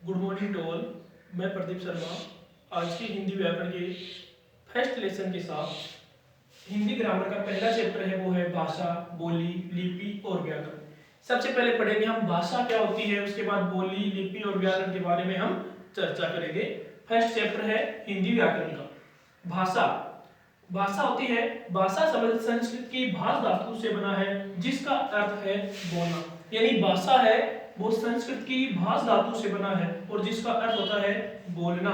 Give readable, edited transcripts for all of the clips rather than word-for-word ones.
Good morning to all. मैं प्रदीप शर्मा आज के हिंदी व्याकरण के फर्स्ट लेसन के साथ हिंदी ग्रामर का पहला चैप्टर है, वो है भाषा, बोली, लिपि और व्याकरण। सबसे पहले पढ़ेंगे हम भाषा क्या होती है, उसके बाद बोली, लिपि और व्याकरण के बारे में हम चर्चा करेंगे। फर्स्ट चैप्टर है हिंदी व्याकरण का। भाषा भाषा होती है, भाषा शब्द संस्कृत की भाष धातु से बना है जिसका अर्थ है बोलना। यानी भाषा है वो संस्कृत की भाष धातु से बना है और जिसका अर्थ होता है बोलना।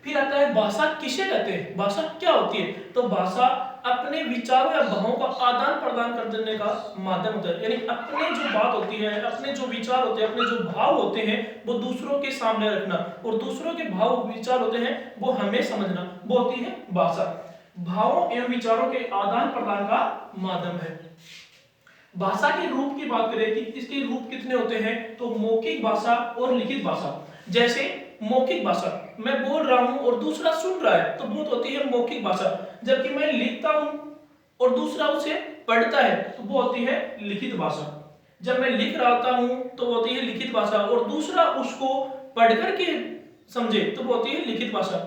फिर आता है भाषा किसे कहते हैं, भाषा क्या होती है। तो भाषा अपने विचारों या भावों का आदान प्रदान कर देने का माध्यम होता है। यानी अपने जो बात होती है, अपने जो विचार होते हैं, अपने जो भाव होते हैं वो दूसरों के सामने रखना और दूसरों के भाव विचार होते हैं वो हमें समझना, वो होती है भाषा। भावों एवं विचारों के आदान प्रदान का माध्यम है। भाषा के रूप की बात करें कि इसके रूप कितने होते हैं, तो मौखिक भाषा और लिखित भाषा। जैसे मौखिक भाषा, मैं बोल रहा हूं और दूसरा सुन रहा है तो वो होती है मौखिक भाषा। जबकि मैं लिखता हूं और दूसरा उसे पढ़ता है तो वो होती है लिखित भाषा। जब मैं लिख रहा होता हूं तो वो होती है लिखित भाषा और दूसरा उसको पढ़ करके समझे तो वो होती है लिखित भाषा।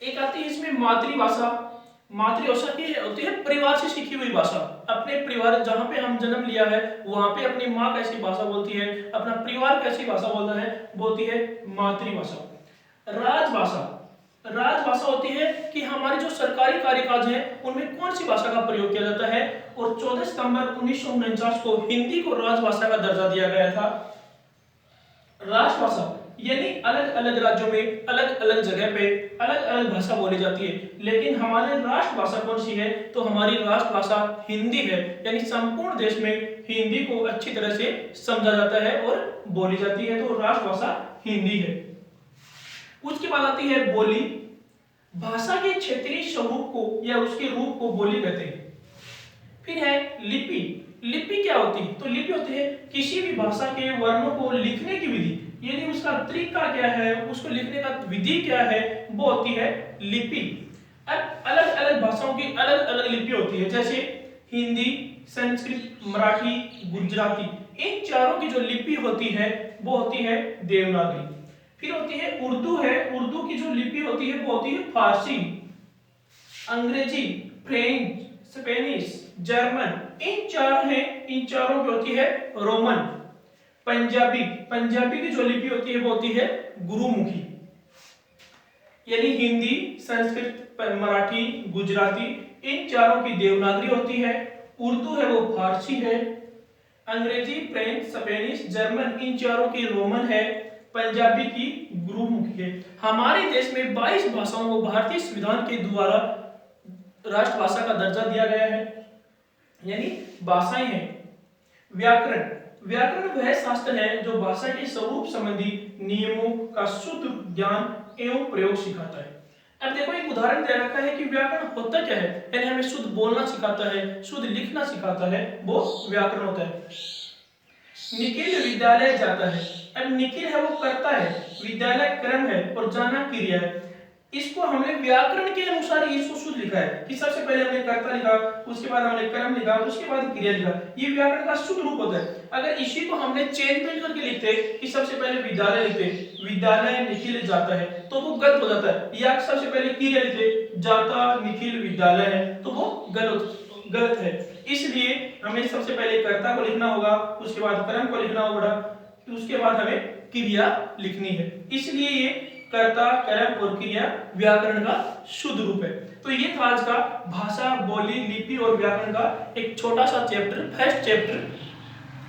एक आती है इसमें मातृभाषा। मातृभाषा की होती है परिवार से सीखी हुई भाषा। अपने परिवार जहां पे हम जन्म लिया है वहां पे अपनी माँ कैसी भाषा बोलती है, अपना परिवार कैसी भाषा बोलता है, बोलती है मातृभाषा। राजभाषा, राजभाषा होती है कि हमारे जो सरकारी कार्यकाज हैं उनमें कौन सी भाषा का प्रयोग किया जाता है। और 14 सितंबर 1949 को हिंदी को राजभाषा का दर्जा दिया गया था। राष्ट्रभाषा यानी अलग अलग राज्यों में अलग अलग जगह पे अलग अलग भाषा बोली जाती है, लेकिन हमारी राष्ट्रभाषा कौन सी है, तो हमारी राष्ट्रभाषा हिंदी है। यानी संपूर्ण देश में हिंदी को अच्छी तरह से समझा जाता है और बोली जाती है, तो राष्ट्रभाषा हिंदी है। उसके बाद आती है बोली। भाषा के क्षेत्रीय स्वरूप को या उसके रूप को बोली कहते हैं। फिर है लिपि। लिपि क्या होती है, तो लिपि होती है किसी भी भाषा के वर्णों को लिखने की विधि, यानी उसका तरीका क्या है, उसको लिखने का विधि क्या है, वो होती है लिपि। अब अलग अलग भाषाओं की अलग अलग लिपि होती है, जैसे हिंदी, संस्कृत, मराठी, गुजराती। इन चारों की जो लिपि होती है वो होती है देवनागरी। फिर होती है उर्दू। है उर्दू की जो लिपि होती है वो होती है फारसी, अंग्रेजी, फ्रेंच, स्पेनिश, जर्मन। इन चार हैं, इन चारों की होती है रोमन। पंजाबी, पंजाबी की जो लिपि होती है वो होती है गुरुमुखी। यानी हिंदी, संस्कृत, मराठी, गुजराती, इन चारों की देवनागरी होती है। उर्दू है वो फारसी है। अंग्रेजी, फ्रेंच, स्पेनिश, जर्मन, इन चारों की रोमन है। पंजाबी की गुरुमुखी है। हमारे देश में 22 भाषाओं को भारतीय संविधान के द्वारा राष्ट्रभाषा का दर्जा दिया गया है, यानी भाषाएं हैं। व्याकरण, व्याकरण वह शास्त्र है जो भाषा के स्वरूप संबंधी नियमों का शुद्ध ज्ञान एवं प्रयोग सिखाता है। अब देखो एक उदाहरण दे रखा है कि व्याकरण होता क्या है, यानी हमें शुद्ध बोलना सिखाता है, शुद्ध लिखना सिखाता है, वो व्याकरण होता है। निखिल विद्यालय जाता है। अब निखिल है वो करता है, विद्यालय क्रम है और जाना क्रिया है। इसको हमने व्याकरण के अनुसार इसको शुद्ध लिखा है कि सबसे पहले हमने कर्ता लिखा, उसके बाद हमने कर्म लिखा, उसके बाद क्रिया लिखा। ये व्याकरण का शुद्ध रूप होता है। अगर इसी को हमने चेंज पेंज करके लिखते कि सबसे पहले विद्यालय लिखते, विद्यालय निखिल जाता है, तो वो गलत हो जाता है। या सबसे पहले क्रिया लिखते, जाता निखिल विद्यालय है, तो वो गलत है। इसलिए हमें सबसे पहले कर्ता को लिखना होगा, उसके बाद कर्म को लिखना होगा, उसके बाद हमें क्रिया लिखनी है। इसलिए ये कर्ता, कर्म और क्रिया व्याकरण का शुद्ध रूप है। तो ये था आज का भाषा, बोली, लिपि और व्याकरण का एक छोटा सा चैप्टर, फर्स्ट चैप्टर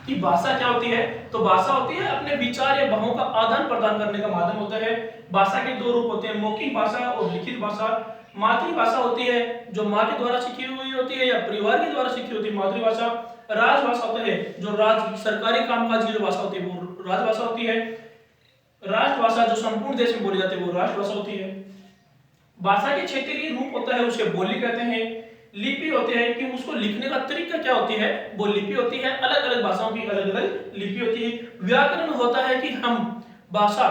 कि भाषा क्या होती है। तो भाषा होती है अपने विचार या भावों का आदान प्रदान करने का माध्यम होता है। भाषा के दो रूप होते हैं, मौखिक भाषा और लिखित भाषा। मातृभाषा होती है जो माँ के द्वारा सीखी हुई होती है या परिवार के द्वारा सीखी होती है, मातृभाषा। राजभाषा होता है जो सरकारी कामकाज की जो भाषा होती है वो राजभाषा होती है। राष्ट्रभाषा जो संपूर्ण देश में बोली जाती है वो राष्ट्रभाषा होती है। भाषा के क्षेत्रीय रूप होता है उसे बोली कहते हैं। लिपि होती है कि उसको लिखने का तरीका क्या होती है, वो लिपि होती है। अलग अलग भाषाओं की अलग अलग लिपि होती है। व्याकरण होता है कि हम भाषा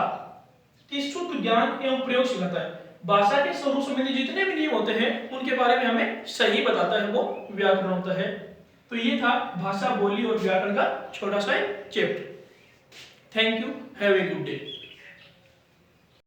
की शुद्ध ज्ञान एवं प्रयोग सिखाता है। भाषा के स्वरूप संबंधी जितने भी नियम होते हैं उनके बारे में हमें सही बताता है, वो व्याकरण होता है। तो ये था भाषा, बोली और व्याकरण का छोटा सा chapter. Thank you, have a good day.